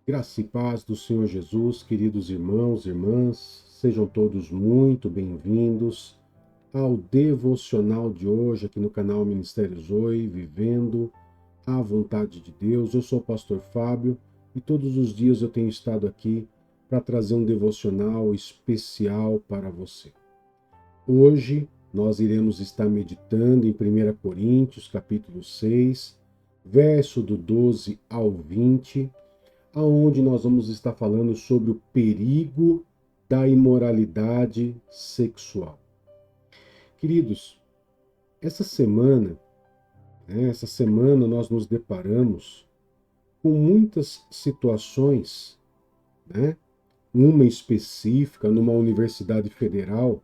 Graça e paz do Senhor Jesus, queridos irmãos e irmãs, sejam todos muito bem-vindos ao devocional de hoje aqui no canal Ministério Zoe, vivendo a vontade de Deus. Eu sou o pastor Fábio e todos os dias eu tenho estado aqui para trazer um devocional especial para você. Hoje nós iremos estar meditando em 1 Coríntios, capítulo 6, verso do 12 ao 20, aonde nós vamos estar falando sobre o perigo da imoralidade sexual. Queridos, essa semana, essa semana nós nos deparamos com muitas situações, né? Uma específica numa universidade federal,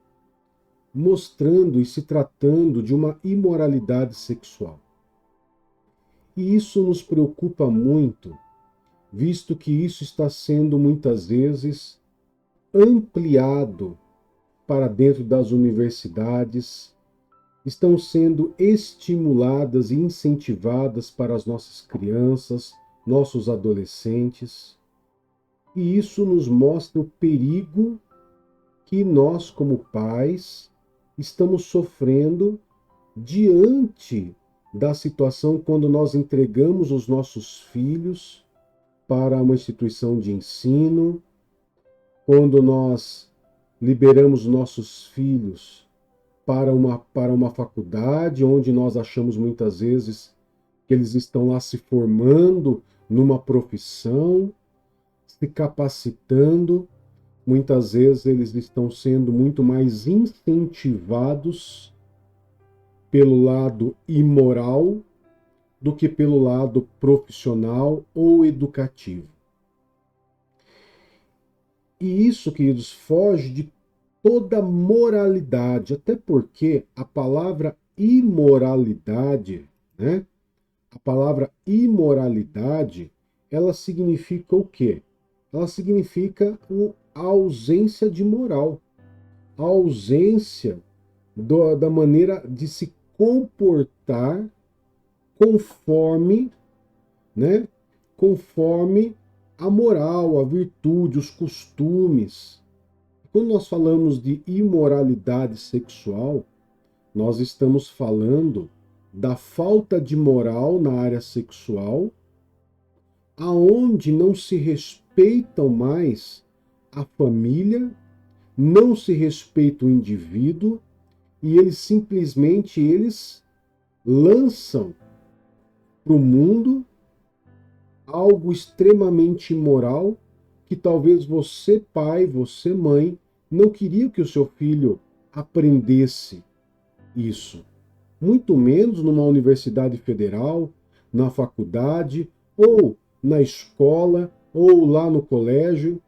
mostrando e se tratando de uma imoralidade sexual. E isso nos preocupa muito, visto que isso está sendo muitas vezes ampliado para dentro das universidades, estão sendo estimuladas e incentivadas para as nossas crianças, nossos adolescentes. E isso nos mostra o perigo que nós, como pais, estamos sofrendo diante da situação quando nós entregamos os nossos filhos para uma instituição de ensino, quando nós liberamos nossos filhos para uma faculdade, onde nós achamos muitas vezes que eles estão lá se formando numa profissão, se capacitando, muitas vezes eles estão sendo muito mais incentivados pelo lado imoral do que pelo lado profissional ou educativo. E isso, queridos, foge de toda moralidade, até porque a palavra imoralidade, né? A palavra imoralidade, ela significa o quê? Ela significa a ausência de moral, a ausência da maneira de se comportar conforme, né? Conforme a moral, a virtude, os costumes. Quando nós falamos de imoralidade sexual, nós estamos falando da falta de moral na área sexual, aonde não se respeitam mais a família, não se respeita o indivíduo e eles lançam para o mundo algo extremamente imoral que talvez você, pai, você, mãe, não queria que o seu filho aprendesse isso. Muito menos numa universidade federal, na faculdade, ou na escola, ou lá no colégio.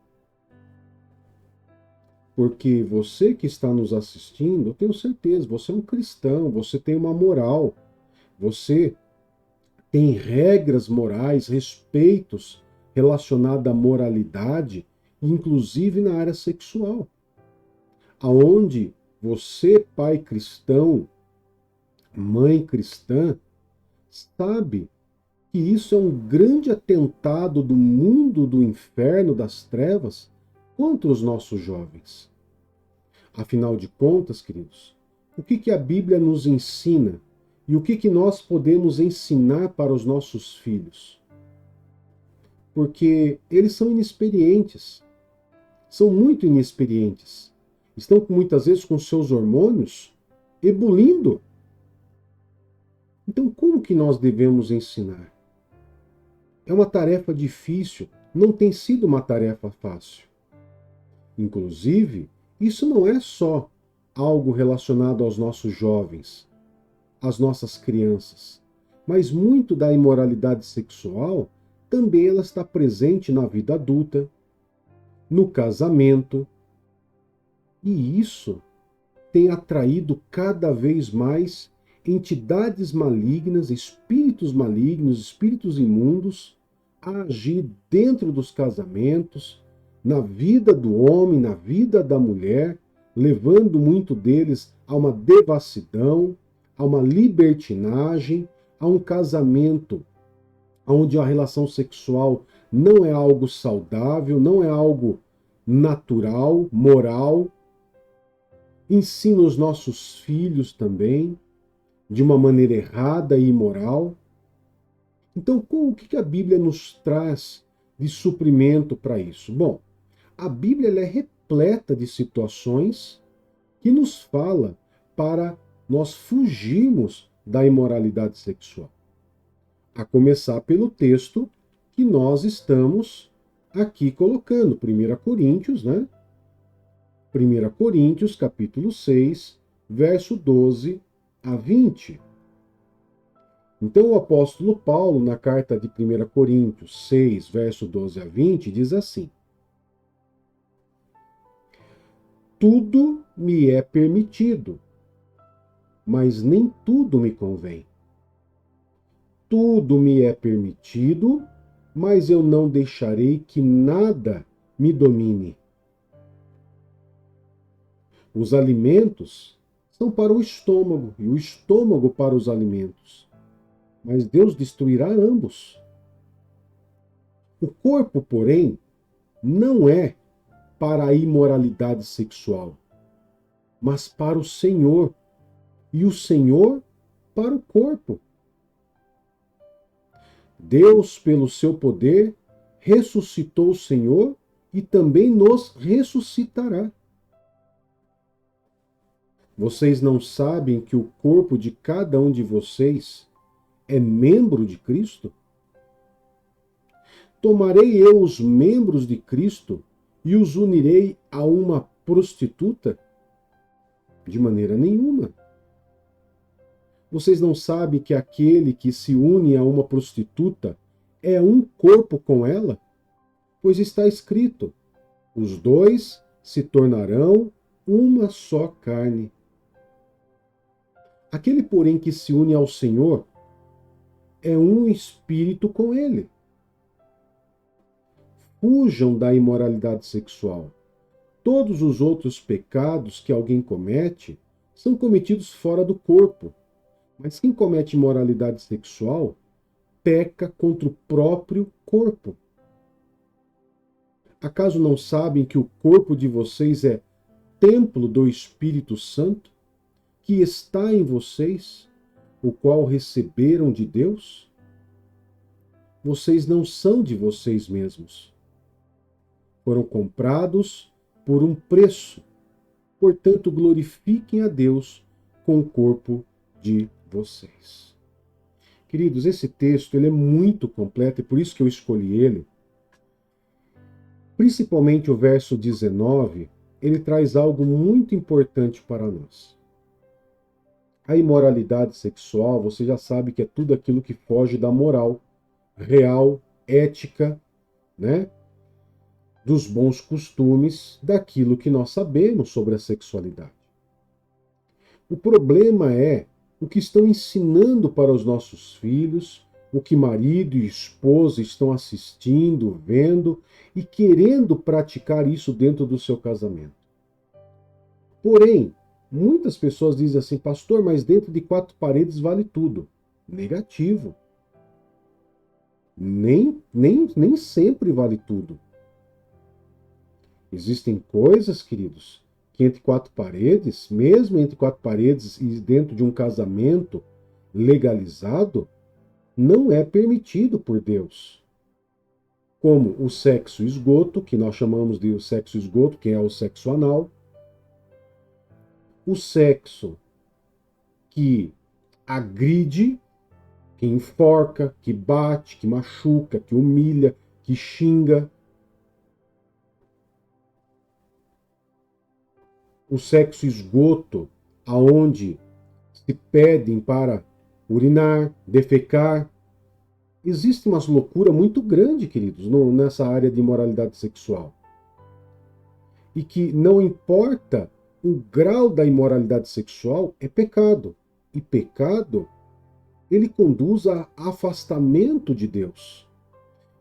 Porque você que está nos assistindo, eu tenho certeza, você é um cristão, você tem uma moral, você tem regras morais, respeitos relacionados à moralidade, inclusive na área sexual, aonde você, pai cristão, mãe cristã, sabe que isso é um grande atentado do mundo do inferno, das trevas, contra os nossos jovens. Afinal de contas, queridos, o que a Bíblia nos ensina e o que nós podemos ensinar para os nossos filhos? Porque eles são inexperientes, são muito inexperientes. Estão muitas vezes com seus hormônios ebulindo. Então, como que nós devemos ensinar? É uma tarefa difícil, não tem sido uma tarefa fácil. Inclusive, isso não é só algo relacionado aos nossos jovens, às nossas crianças, mas muito da imoralidade sexual também ela está presente na vida adulta, no casamento, e isso tem atraído cada vez mais entidades malignas, espíritos imundos, a agir dentro dos casamentos, na vida do homem, na vida da mulher, levando muito deles a uma devassidão, a uma libertinagem, a um casamento onde a relação sexual não é algo saudável, não é algo natural, moral. Ensina os nossos filhos também de uma maneira errada e imoral. Então, o que a Bíblia nos traz de suprimento para isso? Bom, a Bíblia é repleta de situações que nos fala para nós fugirmos da imoralidade sexual. A começar pelo texto que nós estamos aqui colocando, 1 Coríntios, né? 1 Coríntios, capítulo 6, verso 12 a 20. Então o apóstolo Paulo, na carta de 1 Coríntios 6, verso 12 a 20, diz assim: tudo me é permitido, mas nem tudo me convém. Tudo me é permitido, mas eu não deixarei que nada me domine. Os alimentos são para o estômago e o estômago para os alimentos. Mas Deus destruirá ambos. O corpo, porém, não é para a imoralidade sexual, mas para o Senhor, e o Senhor para o corpo. Deus, pelo seu poder, ressuscitou o Senhor e também nos ressuscitará. Vocês não sabem que o corpo de cada um de vocês é membro de Cristo? Tomarei eu os membros de Cristo e os unirei a uma prostituta? De maneira nenhuma. Vocês não sabem que aquele que se une a uma prostituta é um corpo com ela? Pois está escrito: os dois se tornarão uma só carne. Aquele, porém, que se une ao Senhor é um espírito com ele. Fujam da imoralidade sexual. Todos os outros pecados que alguém comete são cometidos fora do corpo. Mas quem comete imoralidade sexual peca contra o próprio corpo. Acaso não sabem que o corpo de vocês é templo do Espírito Santo, que está em vocês, o qual receberam de Deus? Vocês não são de vocês mesmos. Foram comprados por um preço. Portanto, glorifiquem a Deus com o corpo de vocês. Queridos, esse texto ele é muito completo e por isso que eu escolhi ele. Principalmente o verso 19, ele traz algo muito importante para nós. A imoralidade sexual, você já sabe que é tudo aquilo que foge da moral real, ética, né? Dos bons costumes, daquilo que nós sabemos sobre a sexualidade. O problema é o que estão ensinando para os nossos filhos, o que marido e esposa estão assistindo, vendo e querendo praticar isso dentro do seu casamento. Porém, muitas pessoas dizem assim: pastor, mas dentro de 4 paredes vale tudo. Negativo. Nem sempre vale tudo. Existem coisas, queridos, que entre 4 paredes, mesmo entre 4 paredes e dentro de um casamento legalizado, não é permitido por Deus. Como o sexo esgoto, que nós chamamos de sexo esgoto, que é o sexo anal. O sexo que agride, que enforca, que bate, que machuca, que humilha, que xinga. O sexo esgoto, aonde se pedem para urinar, defecar. Existe uma loucura muito grande, queridos, nessa área de imoralidade sexual. E que não importa o grau da imoralidade sexual, é pecado. E pecado, ele conduz a afastamento de Deus.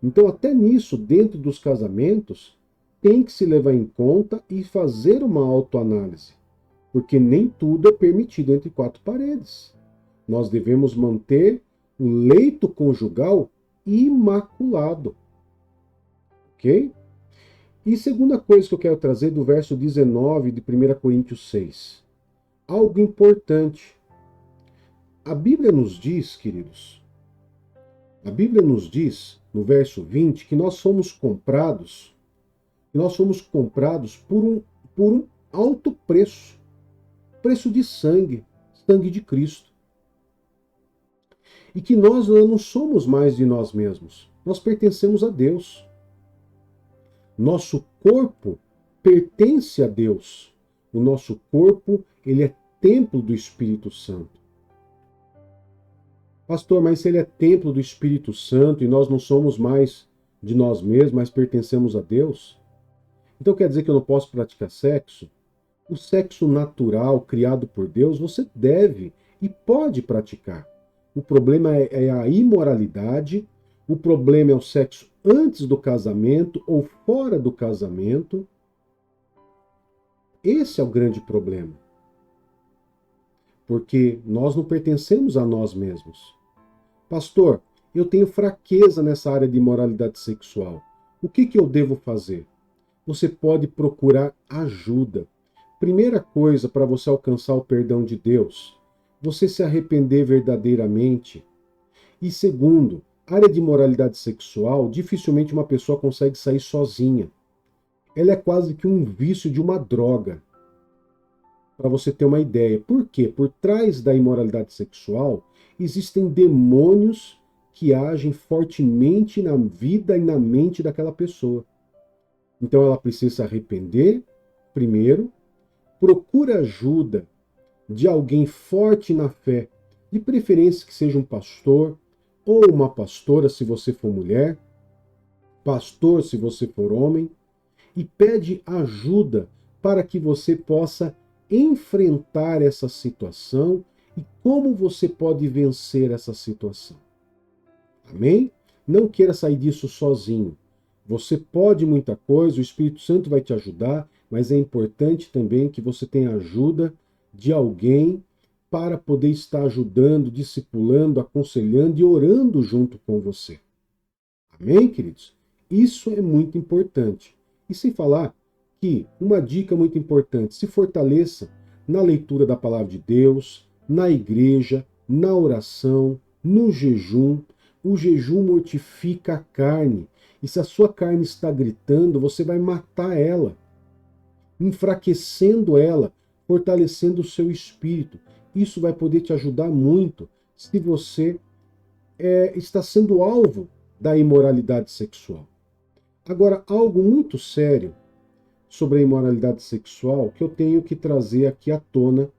Então, até nisso, dentro dos casamentos, tem que se levar em conta e fazer uma autoanálise, porque nem tudo é permitido entre 4 paredes. Nós devemos manter o leito conjugal imaculado. Ok? E segunda coisa que eu quero trazer do verso 19 de 1 Coríntios 6. Algo importante. A Bíblia nos diz, queridos, a Bíblia nos diz, no verso 20, que nós somos comprados por um alto preço, preço de sangue, sangue de Cristo. E que nós não somos mais de nós mesmos, nós pertencemos a Deus. Nosso corpo pertence a Deus. O nosso corpo, ele é templo do Espírito Santo. Pastor, mas se ele é templo do Espírito Santo e nós não somos mais de nós mesmos, mas pertencemos a Deus, então quer dizer que eu não posso praticar sexo? O sexo natural, criado por Deus, você deve e pode praticar. O problema é a imoralidade, o problema é o sexo antes do casamento ou fora do casamento. Esse é o grande problema. Porque nós não pertencemos a nós mesmos. Pastor, eu tenho fraqueza nessa área de imoralidade sexual. O que eu devo fazer? Você pode procurar ajuda. Primeira coisa para você alcançar o perdão de Deus, você se arrepender verdadeiramente. E segundo, área de imoralidade sexual, dificilmente uma pessoa consegue sair sozinha. Ela é quase que um vício de uma droga. Para você ter uma ideia. Por quê? Por trás da imoralidade sexual existem demônios que agem fortemente na vida e na mente daquela pessoa. Então ela precisa se arrepender, primeiro, procura ajuda de alguém forte na fé, de preferência que seja um pastor ou uma pastora, se você for mulher, pastor, se você for homem, e pede ajuda para que você possa enfrentar essa situação e como você pode vencer essa situação. Amém? Não queira sair disso sozinho. Você pode muita coisa, o Espírito Santo vai te ajudar, mas é importante também que você tenha ajuda de alguém para poder estar ajudando, discipulando, aconselhando e orando junto com você. Amém, queridos? Isso é muito importante. E sem falar que uma dica muito importante, se fortaleça na leitura da palavra de Deus, na igreja, na oração, no jejum. O jejum mortifica a carne. E se a sua carne está gritando, você vai matar ela, enfraquecendo ela, fortalecendo o seu espírito. Isso vai poder te ajudar muito se você está sendo alvo da imoralidade sexual. Agora, algo muito sério sobre a imoralidade sexual que eu tenho que trazer aqui à tona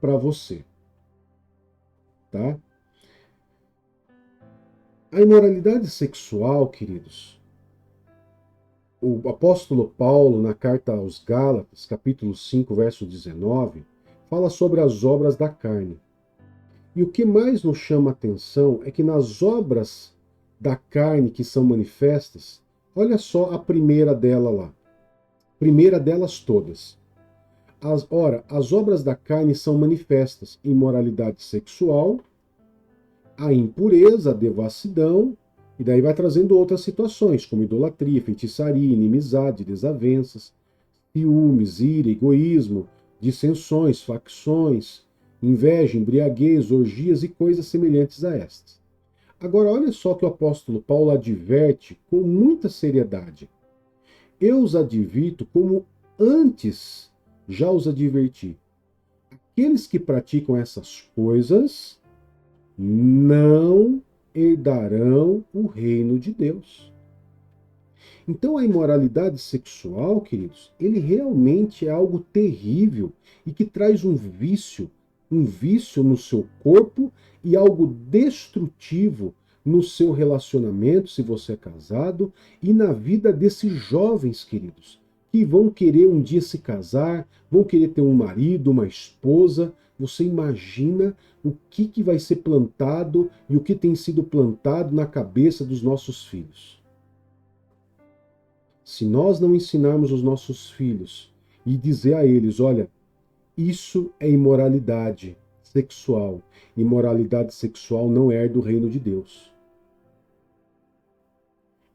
para você. Tá? A imoralidade sexual, queridos, o apóstolo Paulo, na carta aos Gálatas, capítulo 5, verso 19, fala sobre as obras da carne. E o que mais nos chama a atenção é que nas obras da carne que são manifestas, olha só a primeira dela lá. Primeira delas todas. As obras da carne são manifestas: imoralidade sexual, a impureza, a devassidão, e daí vai trazendo outras situações, como idolatria, feitiçaria, inimizade, desavenças, ciúmes, ira, egoísmo, dissensões, facções, inveja, embriaguez, orgias e coisas semelhantes a estas. Agora, olha só que o apóstolo Paulo adverte com muita seriedade. Eu os advirto como antes já os adverti. Aqueles que praticam essas coisas não herdarão o reino de Deus. Então a imoralidade sexual, queridos, ele realmente é algo terrível e que traz um vício no seu corpo e algo destrutivo no seu relacionamento, se você é casado, e na vida desses jovens, queridos, que vão querer um dia se casar, vão querer ter um marido, uma esposa. Você imagina o que vai ser plantado e o que tem sido plantado na cabeça dos nossos filhos. Se nós não ensinarmos os nossos filhos e dizer a eles, olha, isso é imoralidade sexual. Imoralidade sexual não herda o reino de Deus.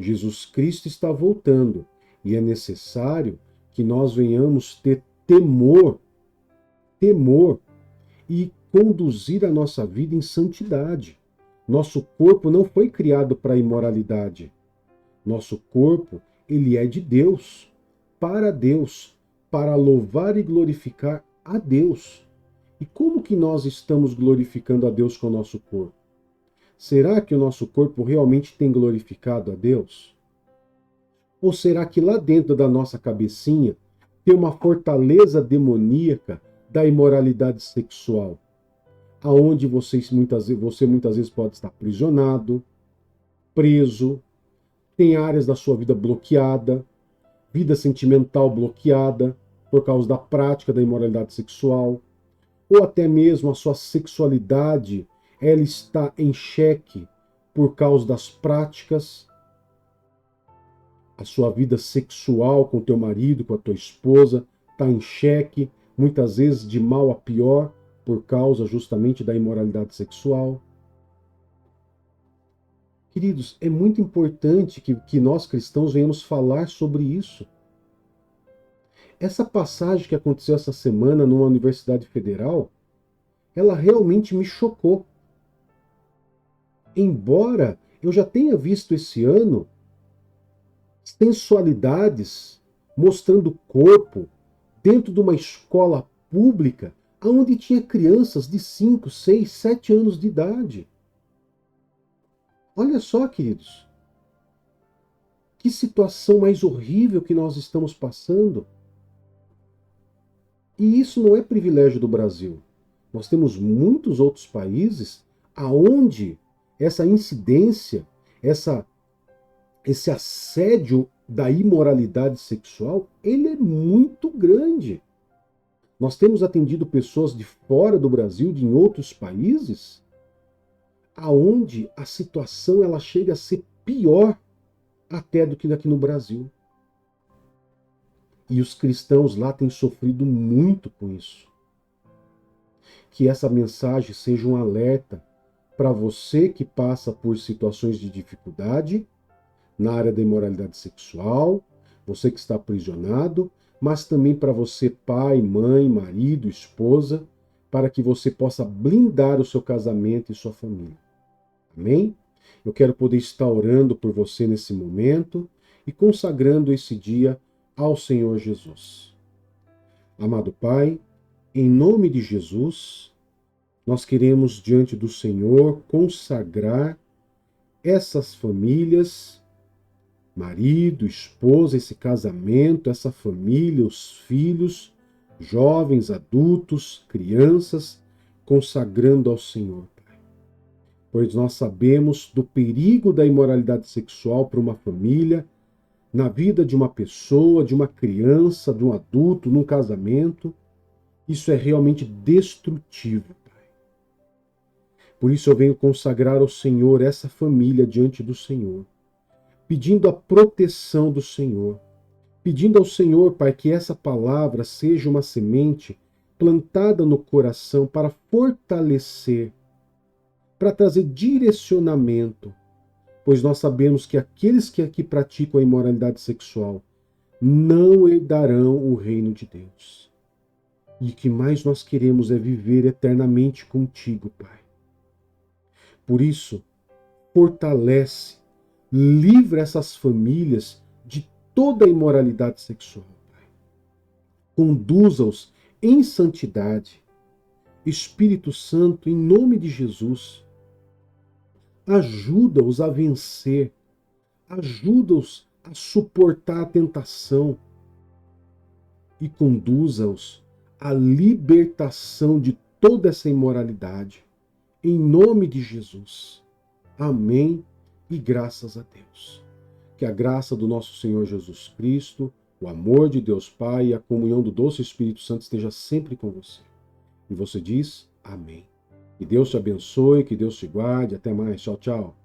Jesus Cristo está voltando e é necessário que nós venhamos ter temor e conduzir a nossa vida em santidade. Nosso corpo não foi criado para a imoralidade. Nosso corpo, ele é de Deus, para louvar e glorificar a Deus. E como que nós estamos glorificando a Deus com o nosso corpo? Será que o nosso corpo realmente tem glorificado a Deus? Ou será que lá dentro da nossa cabecinha tem uma fortaleza demoníaca da imoralidade sexual, aonde você muitas vezes pode estar aprisionado, preso, tem áreas da sua vida bloqueada, vida sentimental bloqueada por causa da prática da imoralidade sexual, ou até mesmo a sua sexualidade, ela está em xeque por causa das práticas, a sua vida sexual com teu marido, com a tua esposa, está em xeque, muitas vezes de mal a pior, por causa justamente da imoralidade sexual. Queridos, é muito importante que nós cristãos venhamos falar sobre isso. Essa passagem que aconteceu essa semana numa universidade federal, ela realmente me chocou. Embora eu já tenha visto esse ano sensualidades mostrando corpo dentro de uma escola pública onde tinha crianças de 5, 6, 7 anos de idade. Olha só, queridos, que situação mais horrível que nós estamos passando. E isso não é privilégio do Brasil. Nós temos muitos outros países aonde essa incidência, esse assédio da imoralidade sexual, ele é muito grande. Nós temos atendido pessoas de fora do Brasil, de em outros países, aonde a situação ela chega a ser pior até do que daqui no Brasil. E os cristãos lá têm sofrido muito com isso. Que essa mensagem seja um alerta para você que passa por situações de dificuldade na área da imoralidade sexual, você que está aprisionado, mas também para você, pai, mãe, marido, esposa, para que você possa blindar o seu casamento e sua família. Amém? Eu quero poder estar orando por você nesse momento e consagrando esse dia ao Senhor Jesus. Amado Pai, em nome de Jesus, nós queremos diante do Senhor consagrar essas famílias, marido, esposa, esse casamento, essa família, os filhos, jovens, adultos, crianças, consagrando ao Senhor, Pai. Pois nós sabemos do perigo da imoralidade sexual para uma família, na vida de uma pessoa, de uma criança, de um adulto, num casamento. Isso é realmente destrutivo, Pai. Por isso eu venho consagrar ao Senhor essa família diante do Senhor, pedindo a proteção do Senhor, pedindo ao Senhor, Pai, que essa palavra seja uma semente plantada no coração para fortalecer, para trazer direcionamento, pois nós sabemos que aqueles que aqui praticam a imoralidade sexual não herdarão o reino de Deus. E o que mais nós queremos é viver eternamente contigo, Pai. Por isso, fortalece, livra essas famílias de toda a imoralidade sexual, Pai. Conduza-os em santidade. Espírito Santo, em nome de Jesus, ajuda-os a vencer, ajuda-os a suportar a tentação e conduza-os à libertação de toda essa imoralidade. Em nome de Jesus. Amém e graças a Deus. Que a graça do nosso Senhor Jesus Cristo, o amor de Deus Pai e a comunhão do doce Espírito Santo esteja sempre com você. E você diz amém. Que Deus te abençoe, que Deus te guarde. Até mais. Tchau, tchau.